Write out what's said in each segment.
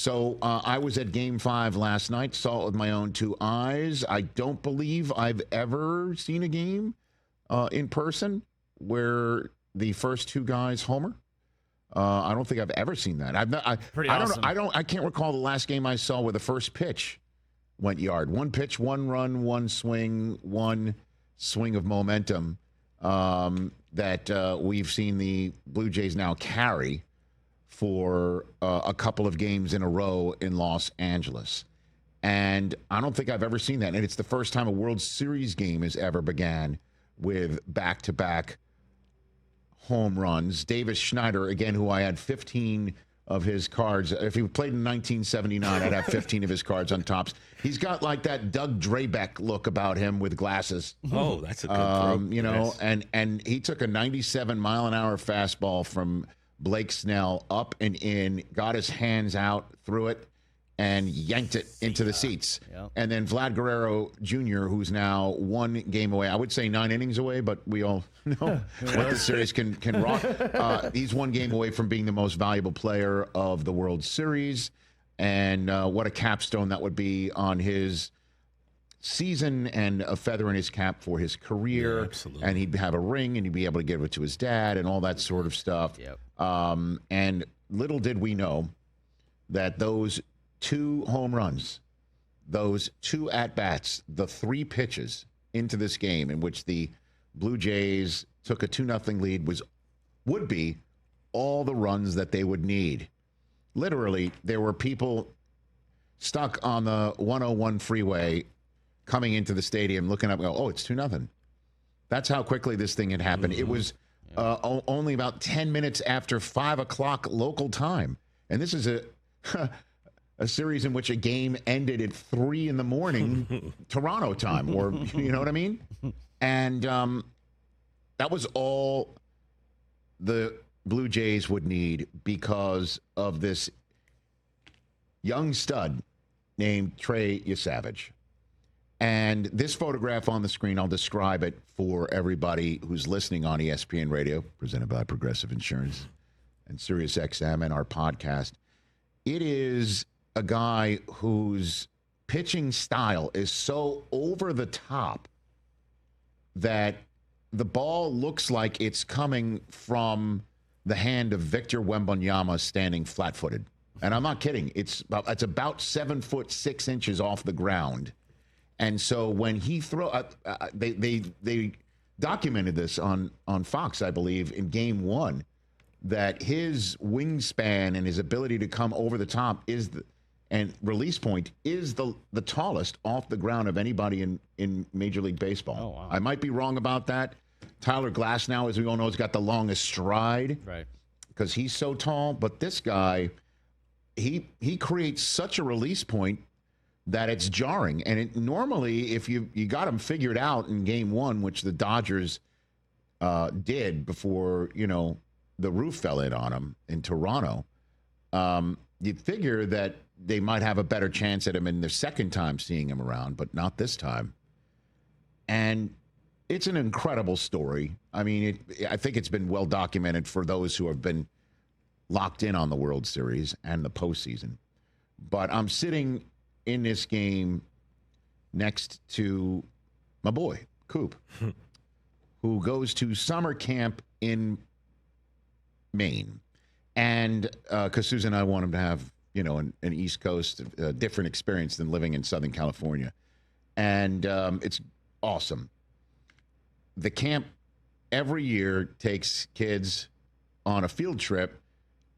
So I was at Game 5 last night, saw it with my own two eyes. I don't believe I've ever seen a game in person where the first two guys homer. I don't think I've ever seen that. I can't recall the last game I saw where the first pitch went yard. One pitch, one run, one swing of momentum that we've seen the Blue Jays now carry for a couple of games in a row in Los Angeles. And I don't think I've ever seen that. And it's the first time a World Series game has ever began with back-to-back home runs. Davis Schneider, again, who I had 15 of his cards. If he played in 1979, I'd have 15 of his cards on tops. He's got like that Doug Drabeck look about him with glasses. Oh, that's a good throw. You know, and he took a 97-mile-an-hour fastball from Blake Snell up and in, got his hands out, threw it, and yanked it into the seats. Yep. And then Vlad Guerrero Jr., who's now one game away. I would say 9 innings away, but we all know what the series can rock. He's one game away from being the most valuable player of the World Series. And what a capstone that would be on his season and a feather in his cap for his career. Yeah, absolutely. And he'd have a ring and he'd be able to give it to his dad and all that sort of stuff. Yep. And little did we know that those 2 home runs, those 2 at-bats, the 3 pitches into this game in which the Blue Jays took a 2-0 lead would be all the runs that they would need. Literally, there were people stuck on the 101 freeway coming into the stadium looking up and go, oh, it's 2-0. That's how quickly this thing had happened. It was only about 10 minutes after 5 o'clock local time. And this is a series in which a game ended at 3 in the morning Toronto time, or you know what I mean? And that was all the Blue Jays would need because of this young stud named Trey Yesavage. And this photograph on the screen, I'll describe it for everybody who's listening on ESPN Radio, presented by Progressive Insurance and SiriusXM and our podcast. It is a guy whose pitching style is so over the top that the ball looks like it's coming from the hand of Victor Wembanyama standing flat-footed. And I'm not kidding. It's about 7'6" off the ground. And so when he they documented this on Fox, I believe, in Game 1, that his wingspan and his ability to come over the top and release point is the tallest off the ground of anybody in Major League Baseball. Oh, wow. I might be wrong about that. Tyler Glasnow, as we all know, has got the longest stride, Right. because he's so tall. But this guy, he creates such a release point that it's jarring. And normally, if you got him figured out in Game 1, which the Dodgers did before, the roof fell in on him in Toronto, you'd figure that they might have a better chance at him in the second time seeing him around, but not this time. And it's an incredible story. I mean, I think it's been well documented for those who have been locked in on the World Series and the postseason. But I'm sitting in this game next to my boy, Coop, who goes to summer camp in Maine. And because Susan and I want him to have, an East Coast, different experience than living in Southern California. And it's awesome. The camp every year takes kids on a field trip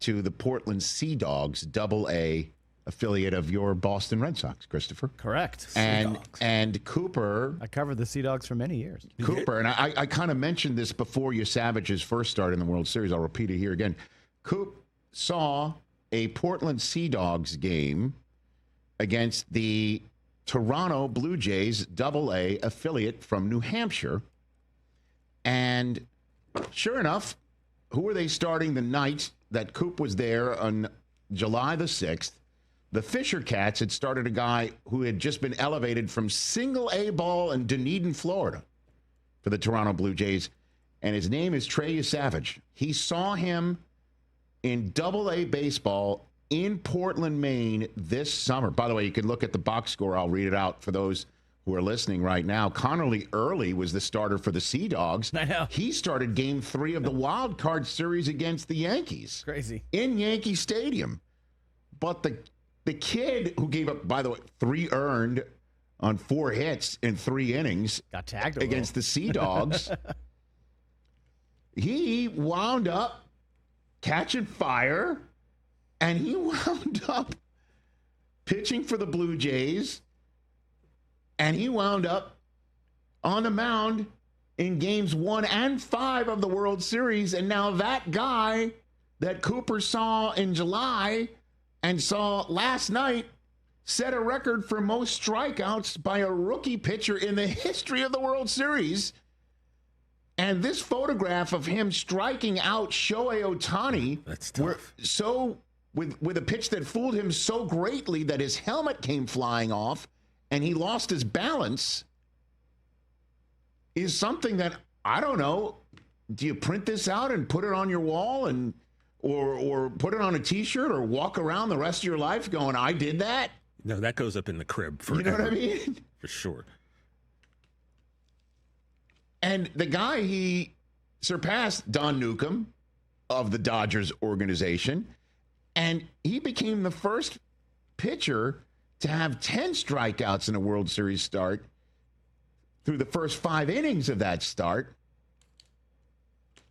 to the Portland Sea Dogs, Double-A affiliate of your Boston Red Sox, Christopher. Correct. And Cooper. I covered the Sea Dogs for many years. Cooper, and I kind of mentioned this before Yesavage's first start in the World Series. I'll repeat it here again. Coop saw a Portland Sea Dogs game against the Toronto Blue Jays Double-A affiliate from New Hampshire. And sure enough, who were they starting the night that Coop was there on July the 6th? The Fisher Cats had started a guy who had just been elevated from single-A ball in Dunedin, Florida, for the Toronto Blue Jays, and his name is Trey Yesavage. He saw him in Double-A baseball in Portland, Maine this summer. By the way, you can look at the box score. I'll read it out for those who are listening right now. Connerly Early was the starter for the Sea Dogs. I know. He started Game 3 of the Wild Card Series against the Yankees. Crazy. In Yankee Stadium. But the kid who gave up, by the way, 3 earned on 4 hits in 3 innings got tagged against the Sea Dogs, he wound up catching fire, and he wound up pitching for the Blue Jays, and he wound up on the mound in games 1 and 5 of the World Series. And now that guy that Cooper saw in July and saw last night set a record for most strikeouts by a rookie pitcher in the history of the World Series. And this photograph of him striking out Shohei Ohtani, that's tough. With a pitch that fooled him so greatly that his helmet came flying off and he lost his balance, is something that, I don't know, do you print this out and put it on your wall and or put it on a T-shirt or walk around the rest of your life going, I did that? No, that goes up in the crib forever. You know what I mean? For sure. And the guy he surpassed, Don Newcomb of the Dodgers organization, and he became the first pitcher to have 10 strikeouts in a World Series start through the first 5 innings of that start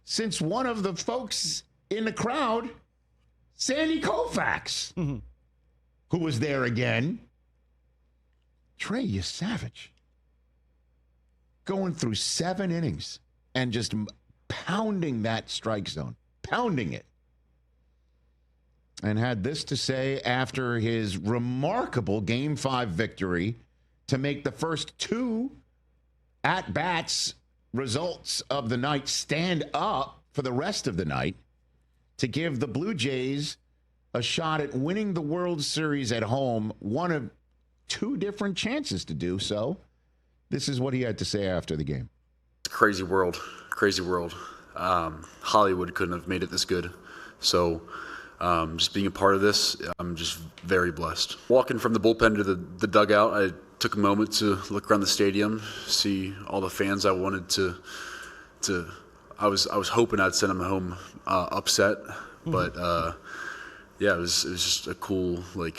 since one of the folks in the crowd, Sandy Koufax, who was there again. Trey Yesavage going through 7 innings and just pounding that strike zone, pounding it. And had this to say after his remarkable Game 5 victory to make the first 2 at-bats results of the night stand up for the rest of the night to give the Blue Jays a shot at winning the World Series at home, one of 2 different chances to do so. This is what he had to say after the game. Crazy world. Hollywood couldn't have made it this good. So just being a part of this, I'm just very blessed. Walking from the bullpen to the dugout, I took a moment to look around the stadium, see all the fans I wanted to I was hoping I'd send them home upset, but yeah, it was just a cool, like,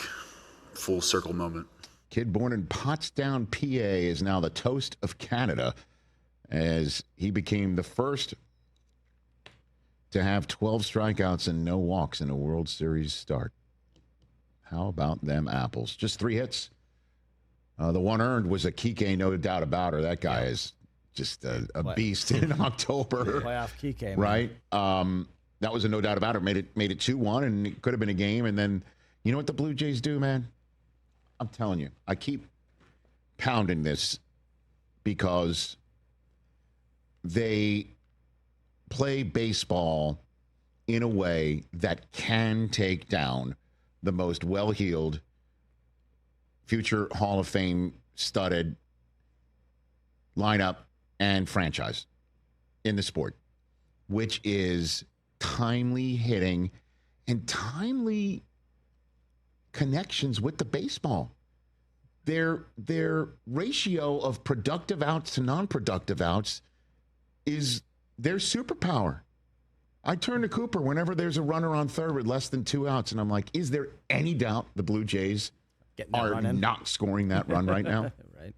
full circle moment. Kid born in Pottstown, PA, is now the toast of Canada as he became the first to have 12 strikeouts and no walks in a World Series start. How about them apples? Just 3 hits. The one earned was a Kike, no doubt about her. That guy is just a beast in October. Playoff Kike, man. Right? That was a no doubt about it. Made it 2-1, and it could have been a game. And then, you know what the Blue Jays do, man? I'm telling you, I keep pounding this because they play baseball in a way that can take down the most well-heeled, future Hall of Fame studded lineup and franchise in the sport, which is timely hitting and timely connections with the baseball. Their ratio of productive outs to non-productive outs is their superpower. I turn to Cooper whenever there's a runner on third with less than 2 outs, and I'm like, is there any doubt the Blue Jays are not scoring that run right now? Right.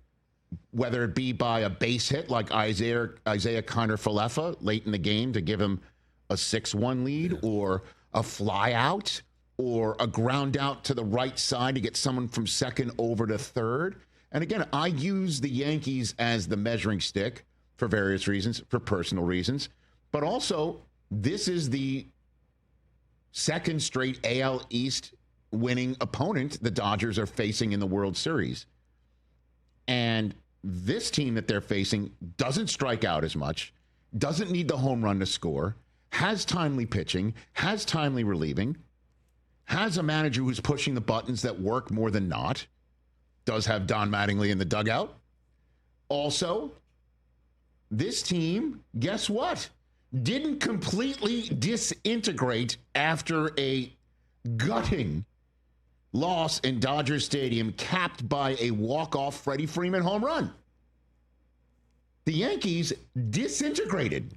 Whether it be by a base hit like Isaiah Kiner-Falefa late in the game to give him a 6-1 lead, or a fly out, or a ground out to the right side to get someone from second over to third. And again, I use the Yankees as the measuring stick for various reasons, for personal reasons. But also, this is the second straight AL East winning opponent the Dodgers are facing in the World Series. And this team that they're facing doesn't strike out as much, doesn't need the home run to score, has timely pitching, has timely relieving, has a manager who's pushing the buttons that work more than not, does have Don Mattingly in the dugout. Also, this team, guess what? Didn't completely disintegrate after a gutting loss in Dodger Stadium capped by a walk-off Freddie Freeman home run. The Yankees disintegrated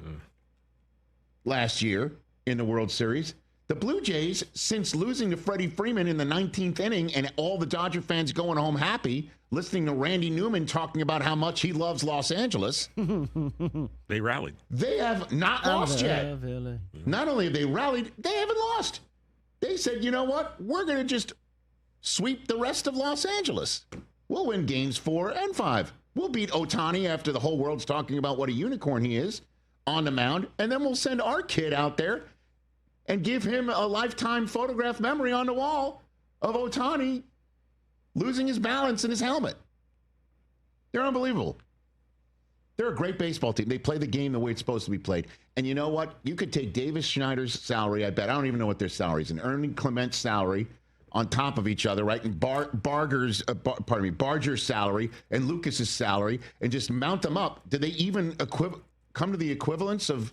last year in the World Series. The Blue Jays, since losing to Freddie Freeman in the 19th inning and all the Dodger fans going home happy, listening to Randy Newman talking about how much he loves Los Angeles. They rallied. They have not lost yet. Not only have they rallied, they haven't lost. They said, you know what? We're going to just sweep the rest of Los Angeles. We'll win games 4 and 5. We'll beat Ohtani after the whole world's talking about what a unicorn he is on the mound. And then we'll send our kid out there and give him a lifetime photograph memory on the wall of Ohtani losing his balance in his helmet. They're unbelievable. They're a great baseball team. They play the game the way it's supposed to be played. And you know what? You could take Davis Schneider's salary, I bet. I don't even know what their salary is. And Ernie Clement's salary on top of each other, right? And Barger's salary and Lucas's salary, and just mount them up. Do they even come to the equivalence of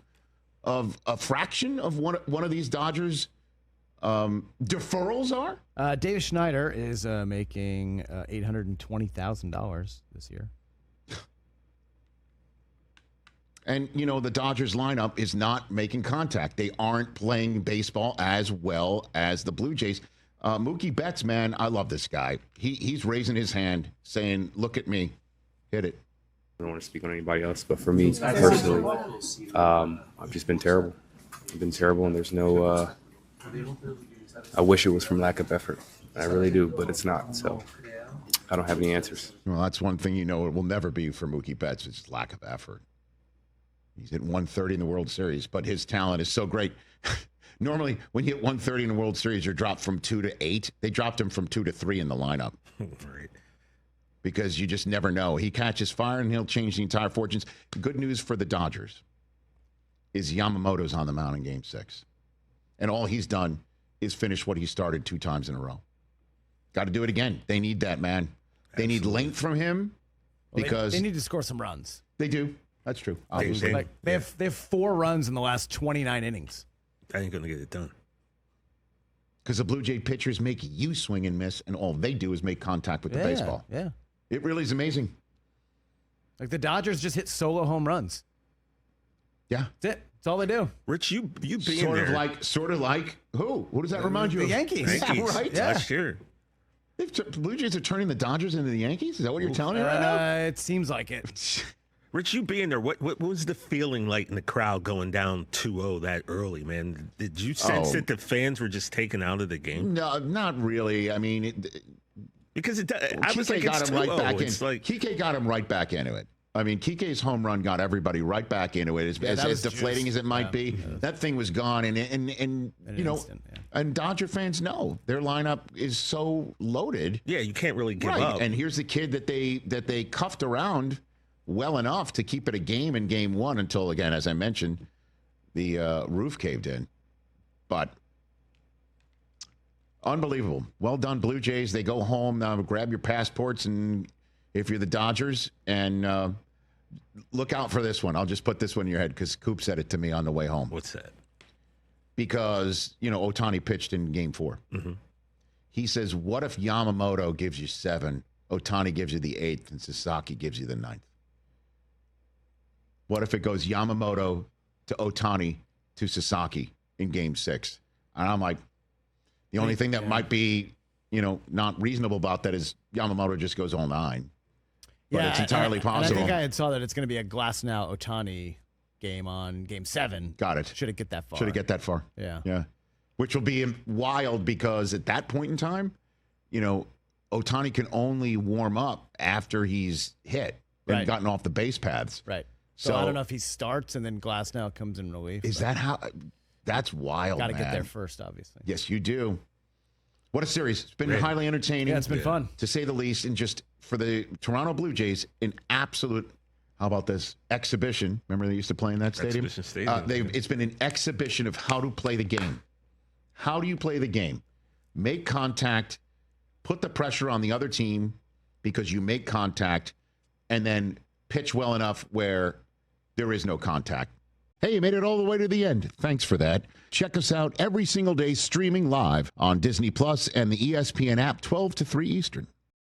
a fraction of one of these Dodgers deferrals are? Davis Schneider is making $820,000 this year. And, you know, the Dodgers lineup is not making contact. They aren't playing baseball as well as the Blue Jays. Mookie Betts, man, I love this guy. He's raising his hand saying, look at me, hit it. I don't want to speak on anybody else, but for me personally, I've just been terrible. I've been terrible, and there's no I wish it was from lack of effort. I really do, but it's not. So I don't have any answers. Well, that's one thing you know it will never be for Mookie Betts is lack of effort. He's at 130 in the World Series, but his talent is so great. Normally, when you hit 130 in the World Series, you're dropped from 2 to 8. They dropped him from 2 to 3 in the lineup. Right. Because you just never know. He catches fire, and he'll change the entire fortunes. Good news for the Dodgers is Yamamoto's on the mound in Game 6. And all he's done is finish what he started 2 times in a row. Got to do it again. They need that, man. They need length from him because they need to score some runs. They do. That's true. Obviously. They have 4 runs in the last 29 innings. I ain't going to get it done. Because the Blue Jay pitchers make you swing and miss, and all they do is make contact with the baseball. Yeah. It really is amazing. Like the Dodgers just hit solo home runs. Yeah. That's it. That's all they do. Rich, you being Sort there. of like who? What does that remind you The of? Yankees. Yeah, right? Yeah. Last year. The Blue Jays are turning the Dodgers into the Yankees? Is that what you're telling me right now? It seems like it. Rich, you being there, what was the feeling like in the crowd going down 2-0 that early, man? Did you sense that the fans were just taken out of the game? No, not really. I mean, Because I was like, got it's him right 2-0. back in. It's like, Kike got him right back into it. I mean, Kike's home run got everybody right back into it. As deflating as it might be, that thing was gone. And you know, and Dodger fans know their lineup is so loaded. yeah, you can't really give up. And here's the kid that they cuffed around well enough to keep it a game in Game 1 until, again, as I mentioned, the roof caved in. But unbelievable. Well done, Blue Jays. They go home now. Grab your passports, and if you're the Dodgers, and look out for this one. I'll just put this one in your head because Coop said it to me on the way home. What's that? Because, you know, Ohtani pitched in Game 4. Mm-hmm. He says, what if Yamamoto gives you 7, Ohtani gives you the 8th, and Sasaki gives you the 9th? What if it goes Yamamoto to Ohtani to Sasaki in Game 6? And I'm like, the only thing that might be, you know, not reasonable about that is Yamamoto just goes all 9. But it's entirely possible. And I think I had saw that it's going to be a Glasnow Ohtani game on Game 7. Got it. Should it get that far? Should it get that far? Yeah. Yeah. Which will be wild because at that point in time, you know, Ohtani can only warm up after he's hit and gotten off the base paths. Right. So I don't know if he starts and then Glasnow comes in relief. Is that how? That's wild, Got to get there first, obviously. Yes, you do. What a series. It's been highly entertaining. Yeah, it's been fun. To say the least. And just for the Toronto Blue Jays, an absolute, how about this, exhibition. Remember they used to play in that stadium? Exhibition stadium. It's been an exhibition of how to play the game. How do you play the game? Make contact, put the pressure on the other team because you make contact, and then pitch well enough where there is no contact. Hey, you made it all the way to the end. Thanks for that. Check us out every single day streaming live on Disney Plus and the ESPN app 12 to 3 Eastern.